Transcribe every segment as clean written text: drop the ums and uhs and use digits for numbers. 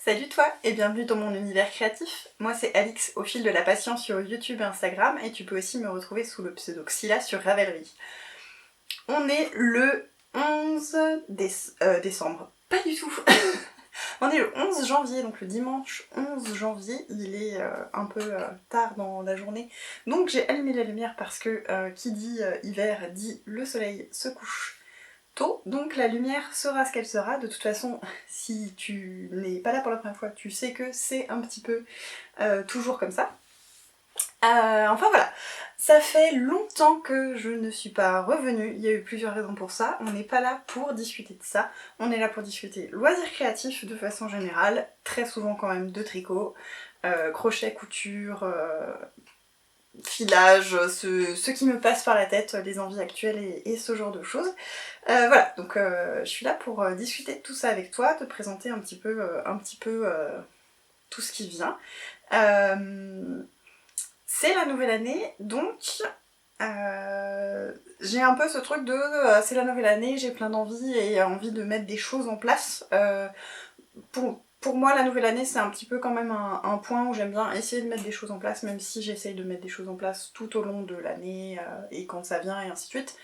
Salut toi et bienvenue dans mon univers créatif. Moi c'est Alix au fil de la patience sur YouTube et Instagram et tu peux aussi me retrouver sous le pseudo Xyla sur Ravelry. On est le 11 décembre. Pas du tout. On est le 11 janvier, donc le dimanche 11 janvier, il est un peu tard dans la journée. Donc j'ai allumé la lumière parce que qui dit hiver dit le soleil se couche tôt, donc la lumière sera ce qu'elle sera. De toute façon, si tu n'es pas là pour la première fois, tu sais que c'est un petit peu toujours comme ça. Enfin voilà, ça fait longtemps que je ne suis pas revenue, il y a eu plusieurs raisons pour ça. On n'est pas là pour discuter de ça, on est là pour discuter loisirs créatifs de façon générale, très souvent quand même de tricot, crochet, couture, filage, ce qui me passe par la tête, les envies actuelles et ce genre de choses. Voilà, donc je suis là pour discuter de tout ça avec toi, te présenter un petit peu tout ce qui vient. C'est la nouvelle année, donc j'ai un peu ce truc de c'est la nouvelle année, j'ai plein d'envies et envie de mettre des choses en place. Pour moi, la nouvelle année, c'est un petit peu quand même un point où j'aime bien essayer de mettre des choses en place, même si j'essaye de mettre des choses en place tout au long de l'année et quand ça vient et ainsi de suite.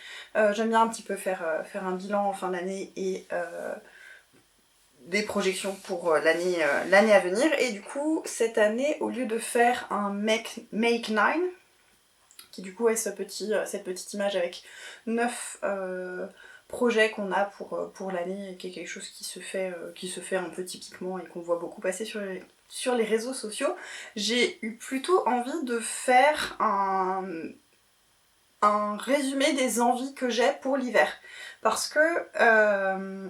J'aime bien un petit peu faire un bilan en fin d'année et des projections pour l'année à venir. Et du coup, cette année, au lieu de faire un Make 9, qui du coup est cette petite image avec 9 projets qu'on a pour l'année, et qui est quelque chose qui se fait un peu typiquement et qu'on voit beaucoup passer sur les réseaux sociaux, j'ai eu plutôt envie de faire un résumé des envies que j'ai pour l'hiver. Parce que,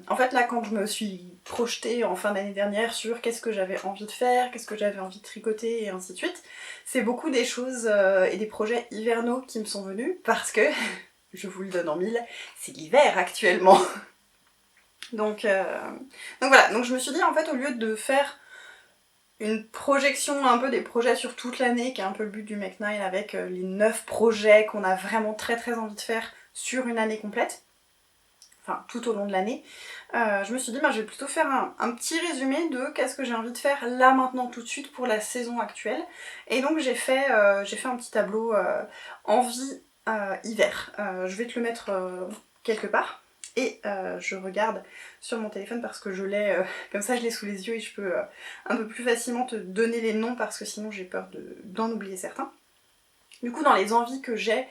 en fait, là, quand je me suis projetée en fin d'année dernière sur qu'est-ce que j'avais envie de faire, qu'est-ce que j'avais envie de tricoter et ainsi de suite, c'est beaucoup des choses et des projets hivernaux qui me sont venus parce que, je vous le donne en mille, c'est l'hiver actuellement. Donc voilà, donc je me suis dit, en fait, au lieu de faire une projection un peu des projets sur toute l'année, qui est un peu le but du Make 9 avec les 9 projets qu'on a vraiment très très envie de faire sur une année complète, enfin tout au long de l'année, je me suis dit je vais plutôt faire un petit résumé de qu'est-ce que j'ai envie de faire là maintenant tout de suite pour la saison actuelle. Et donc j'ai fait un petit tableau envie hiver. Je vais te le mettre quelque part. Et je regarde sur mon téléphone parce que je l'ai, comme ça je l'ai sous les yeux et je peux un peu plus facilement te donner les noms parce que sinon j'ai peur d'en oublier certains. Du coup, dans les envies que j'ai,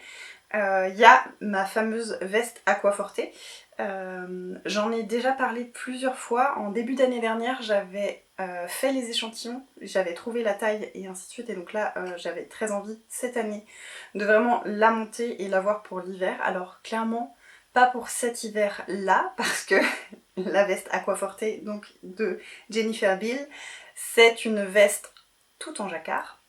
il y a ma fameuse veste Aquaforte. J'en ai déjà parlé plusieurs fois. En début d'année dernière, j'avais fait les échantillons, j'avais trouvé la taille et ainsi de suite. Et donc là, j'avais très envie cette année de vraiment la monter et l'avoir pour l'hiver. Alors clairement, pas pour cet hiver-là, parce que la veste Aquaforte donc de Jennifer Beal, c'est une veste tout en jacquard,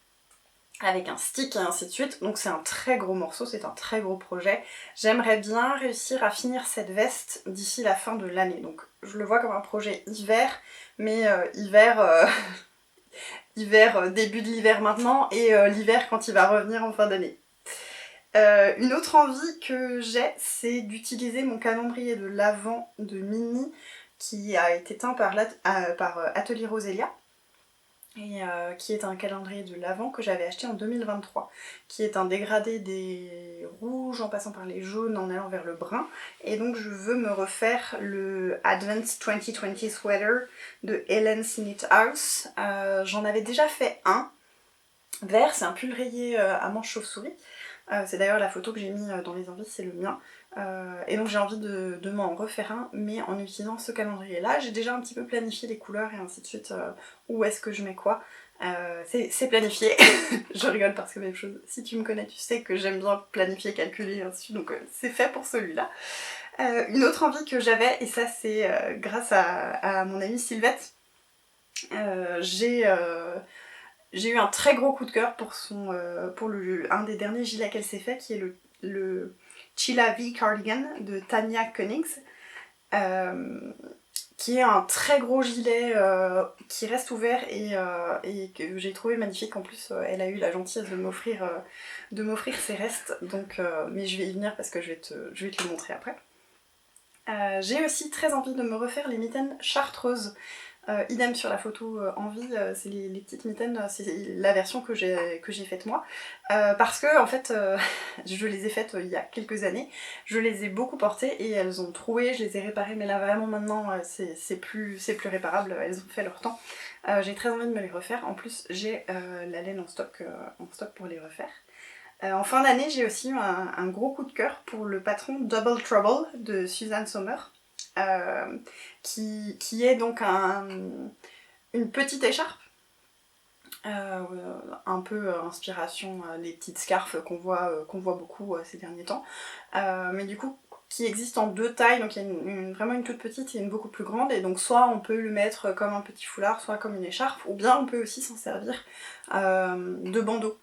avec un stick et ainsi de suite, donc c'est un très gros morceau, c'est un très gros projet. J'aimerais bien réussir à finir cette veste d'ici la fin de l'année, donc je le vois comme un projet hiver, mais hiver début de l'hiver maintenant, et l'hiver quand il va revenir en fin d'année. Une autre envie que j'ai, c'est d'utiliser mon calendrier de l'Avent de Mini, qui a été teint par Atelier Roselia, et qui est un calendrier de l'Avent que j'avais acheté en 2023, qui est un dégradé des rouges en passant par les jaunes en allant vers le brun, et donc je veux me refaire le Advent 2020 Sweater de Helen's Knit House. J'en avais déjà fait un vert, c'est un pull rayé à manches chauve-souris. C'est d'ailleurs la photo que j'ai mis dans les envies, c'est le mien. Et donc j'ai envie de m'en refaire un, mais en utilisant ce calendrier là. J'ai déjà un petit peu planifié les couleurs et ainsi de suite, où est-ce que je mets quoi. C'est planifié. Je rigole parce que même chose, si tu me connais tu sais que j'aime bien planifier, calculer et ainsi de suite, donc c'est fait pour celui-là. Une autre envie que j'avais, et ça c'est grâce à mon amie Sylvette, j'ai eu un très gros coup de cœur pour un des derniers gilets qu'elle s'est fait, qui est le Chilla V Cardigan de Tanya Koenigs, qui est un très gros gilet qui reste ouvert et que j'ai trouvé magnifique. En plus, elle a eu la gentillesse de m'offrir ses restes, donc, mais je vais y venir parce que je vais te le montrer après. J'ai aussi très envie de me refaire les mitaines chartreuses Idem sur la photo en vie, c'est les petites mitaines, c'est la version que j'ai faite moi. Parce que en fait, je les ai faites il y a quelques années, je les ai beaucoup portées et elles ont troué, je les ai réparées, mais là vraiment maintenant c'est plus réparable, elles ont fait leur temps. J'ai très envie de me les refaire, en plus j'ai la laine en stock pour les refaire. En fin d'année, j'ai aussi eu un gros coup de cœur pour le patron Double Trouble de Suzanne Sommer, qui est donc une petite écharpe, un peu inspiration les petites scarfs qu'on voit beaucoup ces derniers temps, mais du coup qui existe en deux tailles, donc il y a vraiment une toute petite et une beaucoup plus grande, et donc soit on peut le mettre comme un petit foulard, soit comme une écharpe, ou bien on peut aussi s'en servir de bandeau,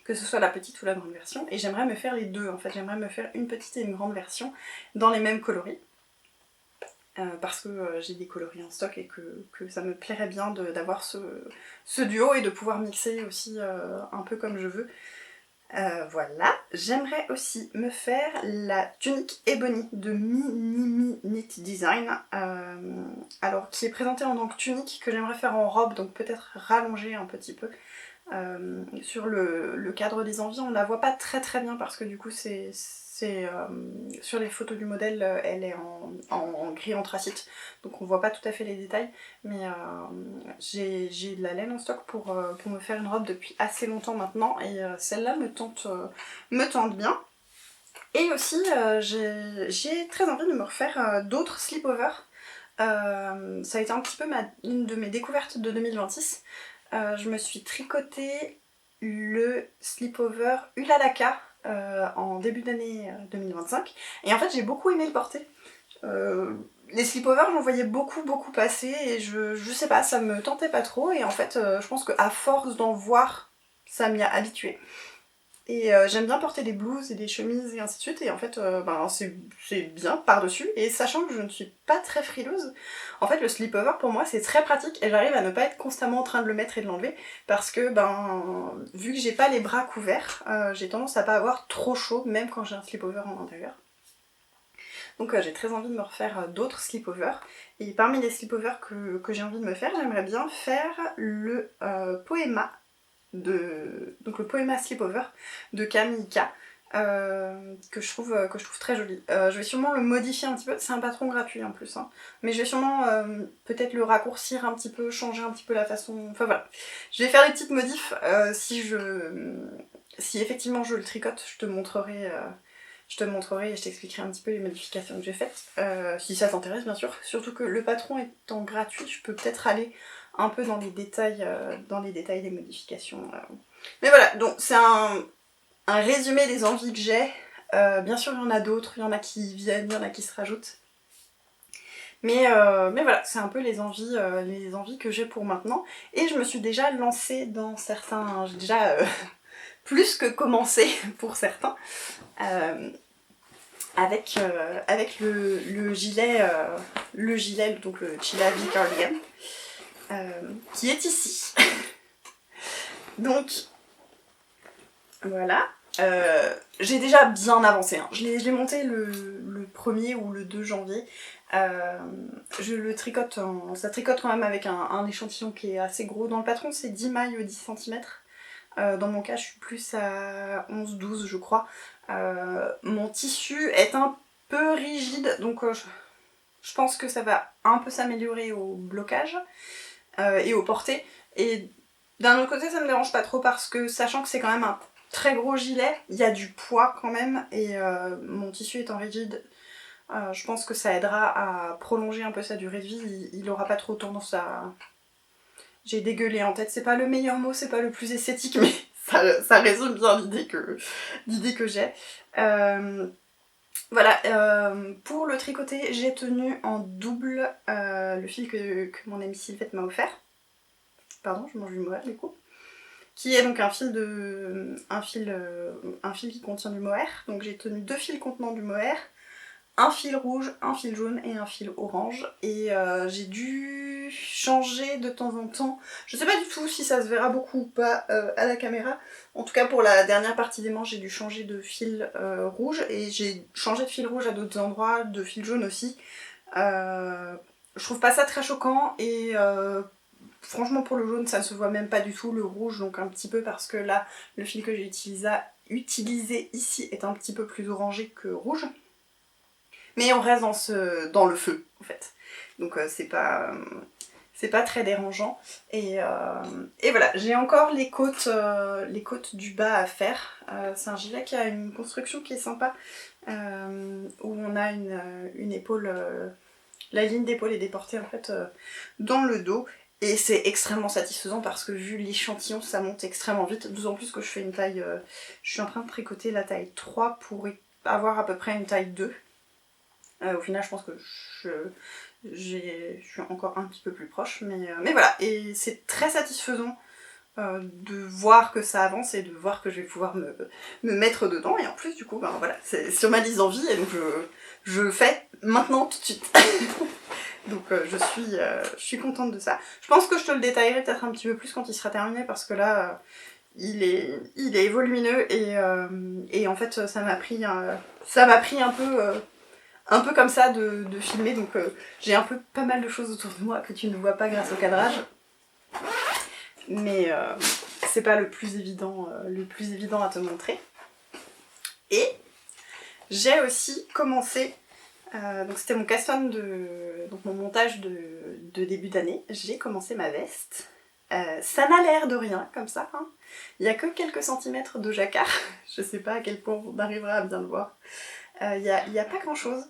que ce soit la petite ou la grande version, et j'aimerais me faire les deux en fait, j'aimerais me faire une petite et une grande version dans les mêmes coloris. Parce que j'ai des coloris en stock et que ça me plairait bien d'avoir ce duo et de pouvoir mixer aussi un peu comme je veux. Voilà, j'aimerais aussi me faire la tunique Ebony de Mini Knit Design, alors qui est présentée en tant que tunique, que j'aimerais faire en robe, donc peut-être rallonger un petit peu. Sur le cadre des envies, on la voit pas très très bien parce que du coup c'est sur les photos du modèle, elle est en gris anthracite, donc on voit pas tout à fait les détails, mais j'ai de la laine en stock pour me faire une robe depuis assez longtemps maintenant, et celle-là me tente bien. Et aussi j'ai très envie de me refaire d'autres slipovers. Ça a été un petit peu une de mes découvertes de 2026. Je me suis tricoté le slipover Ulalaka en début d'année 2025, et en fait j'ai beaucoup aimé le porter. Les slipovers j'en voyais beaucoup passer et je sais pas, ça me tentait pas trop, et en fait je pense qu'à force d'en voir ça m'y a habituée. Et j'aime bien porter des blouses et des chemises et ainsi de suite, et en fait c'est bien par-dessus, et sachant que je ne suis pas très frileuse, en fait le slipover pour moi c'est très pratique et j'arrive à ne pas être constamment en train de le mettre et de l'enlever, parce que vu que j'ai pas les bras couverts, j'ai tendance à pas avoir trop chaud même quand j'ai un slipover en intérieur. Donc j'ai très envie de me refaire d'autres slipovers, et parmi les slipovers que j'ai envie de me faire, j'aimerais bien faire le Poema donc le Poema Slipover de Camille K, que je trouve très joli. Je vais sûrement le modifier un petit peu, c'est un patron gratuit en plus, hein, mais je vais sûrement peut-être le raccourcir un petit peu, changer un petit peu la façon, enfin voilà. Je vais faire des petites modifs, si effectivement je le tricote, je te montrerai et je t'expliquerai un petit peu les modifications que j'ai faites, si ça t'intéresse bien sûr, surtout que le patron étant gratuit, je peux peut-être aller un peu dans les détails des modifications. Mais voilà, donc c'est un résumé des envies que j'ai. Bien sûr il y en a d'autres, il y en a qui viennent, il y en a qui se rajoutent. Mais voilà, c'est un peu les envies que j'ai pour maintenant. Et je me suis déjà lancée dans certains... J'ai déjà plus que commencé pour certains. Avec le gilet, donc le Chilavi Cardigan, qui est ici. Donc voilà, j'ai déjà bien avancé, hein. Je l'ai monté le 1er ou le 2 janvier. Je le tricote, ça tricote quand même avec un échantillon qui est assez gros. Dans le patron c'est 10 mailles 10 cm. Dans mon cas je suis plus à 11-12 je crois. Mon tissu est un peu rigide, donc je pense que ça va un peu s'améliorer au blocage et au porté. Et d'un autre côté ça me dérange pas trop parce que, sachant que c'est quand même un très gros gilet, il y a du poids quand même, et mon tissu étant rigide, je pense que ça aidera à prolonger un peu sa durée de vie. Il aura pas trop tendance à... J'ai dégueulé en tête, c'est pas le meilleur mot, c'est pas le plus esthétique, mais ça résume bien l'idée que j'ai. Voilà, pour le tricoter, j'ai tenu en double le fil que mon amie Sylvette m'a offert. Pardon, je mange du mohair du coup. Qui est donc un fil qui contient du mohair. Donc j'ai tenu 2 fils contenant du mohair, un fil rouge, un fil jaune et un fil orange. Et j'ai dû changer de temps en temps. Je sais pas du tout si ça se verra beaucoup ou pas à la caméra. En tout cas pour la dernière partie des manches, j'ai dû changer de fil rouge, et j'ai changé de fil rouge à d'autres endroits, de fil jaune aussi. je trouve pas ça très choquant et franchement pour le jaune ça ne se voit même pas du tout, le rouge donc un petit peu parce que là le fil que j'ai utilisé ici est un petit peu plus orangé que rouge. Mais on reste dans le feu en fait. Donc c'est pas très dérangeant. Et voilà, j'ai encore les côtes du bas à faire. C'est un gilet qui a une construction qui est sympa, où on a une épaule, la ligne d'épaule est déportée en fait dans le dos. Et c'est extrêmement satisfaisant parce que vu l'échantillon, ça monte extrêmement vite. D'autant plus que je fais une taille, je suis en train de tricoter la taille 3 pour avoir à peu près une taille 2. Au final, je pense que je suis encore un petit peu plus proche, mais voilà. Et c'est très satisfaisant de voir que ça avance et de voir que je vais pouvoir me mettre dedans. Et en plus, du coup, ben voilà, c'est sur ma liste d'envie et donc je fais maintenant tout de suite. Donc je suis contente de ça. Je pense que je te le détaillerai peut-être un petit peu plus quand il sera terminé parce que là, il est volumineux et en fait, ça m'a pris un peu comme ça de filmer, donc j'ai un peu pas mal de choses autour de moi que tu ne vois pas grâce au cadrage. Mais c'est pas le plus évident à te montrer. Et j'ai aussi commencé, donc c'était mon custom donc mon montage de début d'année, j'ai commencé ma veste. Ça n'a l'air de rien comme ça, hein. Il y a que quelques centimètres de jacquard, je sais pas à quel point on arrivera à bien le voir. Il y a pas grand chose.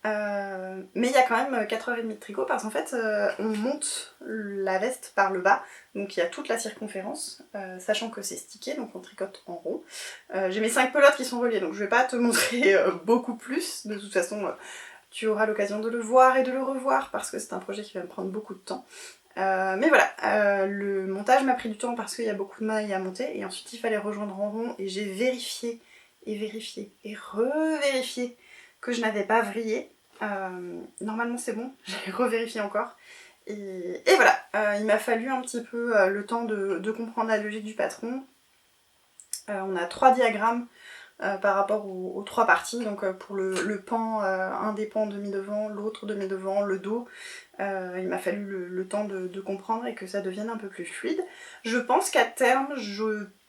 Mais il y a quand même 4h30 de tricot parce qu'en fait on monte la veste par le bas, donc il y a toute la circonférence, sachant que c'est stické, donc on tricote en rond. J'ai mes 5 pelotes qui sont reliées, donc je vais pas te montrer beaucoup plus, de toute façon tu auras l'occasion de le voir et de le revoir parce que c'est un projet qui va me prendre beaucoup de temps. Mais voilà, le montage m'a pris du temps parce qu'il y a beaucoup de mailles à monter et ensuite il fallait rejoindre en rond et j'ai vérifié et revérifié que je n'avais pas vrillé. Normalement c'est bon, j'ai revérifié encore. Et voilà, il m'a fallu un petit peu le temps de comprendre la logique du patron. On a 3 diagrammes par rapport aux 3 parties, donc pour le pan, un des pans demi-devant, l'autre demi-devant, le dos. Il m'a fallu le temps de comprendre et que ça devienne un peu plus fluide. Je pense qu'à terme,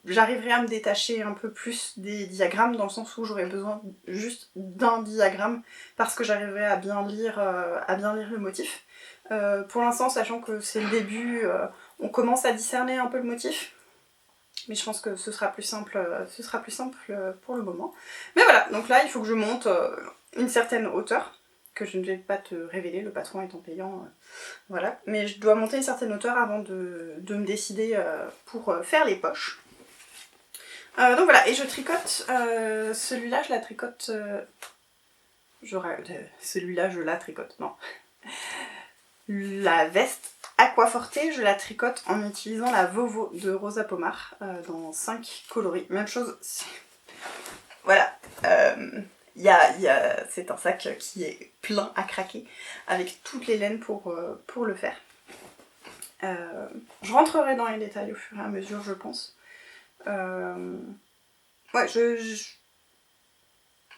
j'arriverai à me détacher un peu plus des diagrammes dans le sens où j'aurai besoin juste d'un diagramme parce que j'arriverai à bien lire le motif. Pour l'instant, sachant que c'est le début, on commence à discerner un peu le motif. Mais je pense que ce sera plus simple pour le moment. Mais voilà, donc là il faut que je monte une certaine hauteur, que je ne vais pas te révéler, le patron étant payant, voilà. Mais je dois monter une certaine hauteur avant de me décider pour faire les poches. Donc voilà, et je tricote, celui-là je la tricote... celui-là je la tricote, non. La veste Aquaforte, je la tricote en utilisant la Vovo de Rosa Pomar dans 5 coloris. Même chose, voilà, c'est un sac qui est plein à craquer avec toutes les laines pour le faire. Je rentrerai dans les détails au fur et à mesure, je pense. Ouais,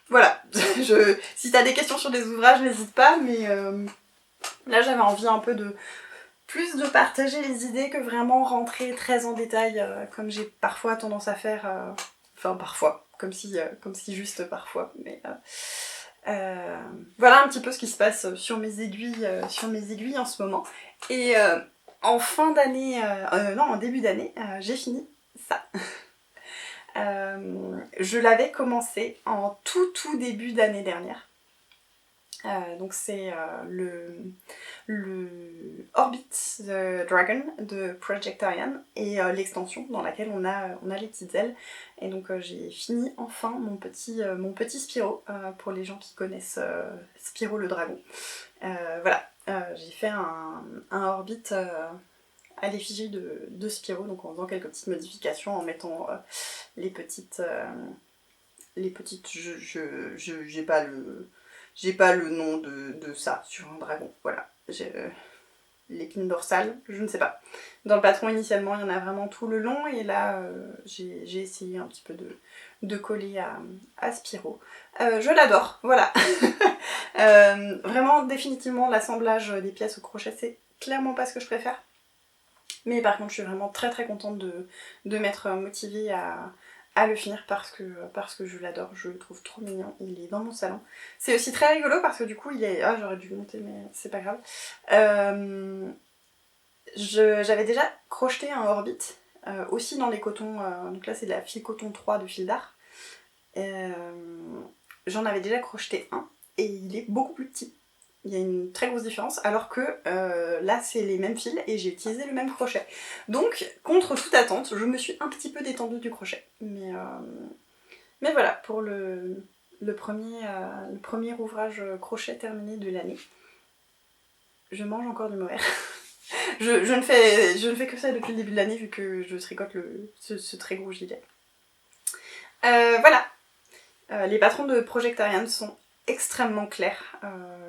voilà, si t'as des questions sur des ouvrages, n'hésite pas, mais là j'avais envie un peu plus de partager les idées que vraiment rentrer très en détail, comme j'ai parfois tendance à faire, enfin parfois, comme si juste parfois, mais voilà un petit peu ce qui se passe sur mes aiguilles en ce moment. Et en fin d'année, non en début d'année, j'ai fini ça. Je l'avais commencé en tout début d'année dernière. Donc c'est le Orbit the Dragon de Project Ariane et l'extension dans laquelle on a les petites ailes. Et donc j'ai fini enfin mon petit Spyro, pour les gens qui connaissent Spyro le dragon. Voilà, j'ai fait un Orbit à l'effigie de Spyro, donc en faisant quelques petites modifications, en mettant les petites... j'ai pas le nom de ça sur un dragon, voilà. l'épine dorsale, je ne sais pas. Dans le patron initialement il y en a vraiment tout le long et là j'ai essayé un petit peu de coller à Spiro. Je l'adore, voilà. Vraiment définitivement l'assemblage des pièces au crochet c'est clairement pas ce que je préfère. Mais par contre je suis vraiment très très contente de m'être motivée à le finir parce que je l'adore, je le trouve trop mignon, il est dans mon salon. C'est aussi très rigolo parce que du coup il est... Ah j'aurais dû le monter mais c'est pas grave. J'avais déjà crocheté un Orbit, aussi dans les cotons, donc là c'est de la fil coton 3 de fil d'art. J'en avais déjà crocheté un et il est beaucoup plus petit. Il y a une très grosse différence alors que là c'est les mêmes fils et j'ai utilisé le même crochet. Donc contre toute attente je me suis un petit peu détendue du crochet. Mais voilà pour le premier ouvrage crochet terminé de l'année. Je mange encore du mohair. je ne fais que ça depuis le début de l'année vu que je tricote ce très gros gilet. Voilà. Les patrons de Projectarian sont extrêmement clairs.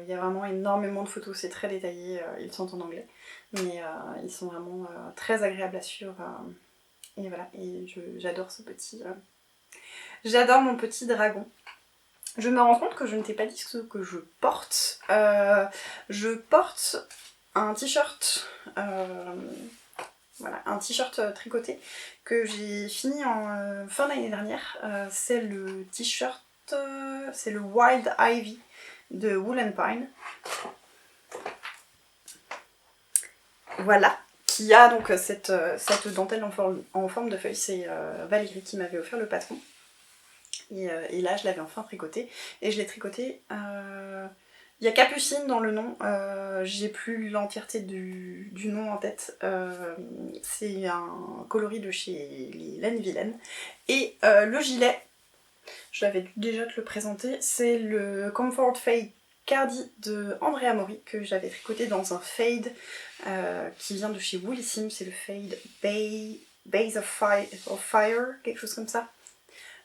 Il y a vraiment énormément de photos, c'est très détaillé, ils sont en anglais. Mais ils sont vraiment très agréables à suivre. Et voilà, et j'adore ce petit... J'adore mon petit dragon. Je me rends compte que je ne t'ai pas dit ce que je porte. Je porte un t-shirt... Voilà, un t-shirt tricoté que j'ai fini en fin d'année dernière. C'est le t-shirt, c'est le Wild Ivy de Wool & Pine. Voilà, qui a donc cette dentelle en forme de feuille. C'est Valérie qui m'avait offert le patron. Et là, je l'avais enfin tricoté. Et je l'ai tricoté... Il y a Capucine dans le nom, j'ai plus l'entièreté du nom en tête. C'est un coloris de chez les Laine Vilaine. Et le gilet, je l'avais déjà te le présenter, c'est le Comfort Fade Cardi de Andrea Mori que j'avais tricoté dans un fade qui vient de chez Woolissime. C'est le fade Base of Fire, quelque chose comme ça.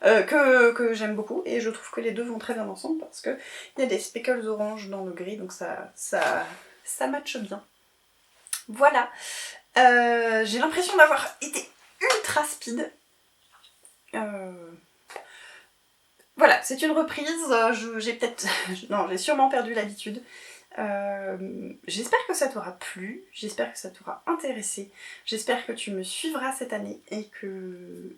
Que j'aime beaucoup et je trouve que les deux vont très bien ensemble parce que il y a des speckles orange dans le gris donc ça matche bien. Voilà, j'ai l'impression d'avoir été ultra speed. Voilà, c'est une reprise, j'ai sûrement perdu l'habitude. J'espère que ça t'aura plu, j'espère que ça t'aura intéressé, j'espère que tu me suivras cette année et que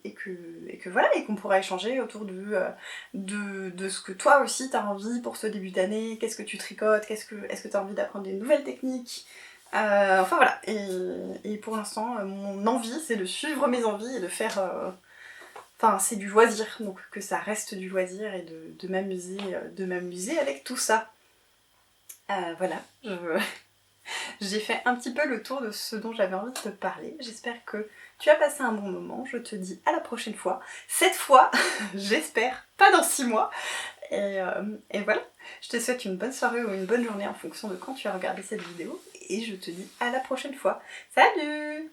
voilà, et qu'on pourra échanger autour de ce que toi aussi t'as envie pour ce début d'année, qu'est-ce que tu tricotes, est-ce que t'as envie d'apprendre des nouvelles techniques, enfin voilà, et pour l'instant mon envie c'est de suivre mes envies et de faire... Enfin, c'est du loisir, donc que ça reste du loisir et de m'amuser avec tout ça. Voilà, j'ai fait un petit peu le tour de ce dont j'avais envie de te parler. J'espère que tu as passé un bon moment. Je te dis à la prochaine fois. Cette fois, j'espère, pas dans 6 mois. Et voilà, je te souhaite une bonne soirée ou une bonne journée en fonction de quand tu as regardé cette vidéo. Et je te dis à la prochaine fois. Salut!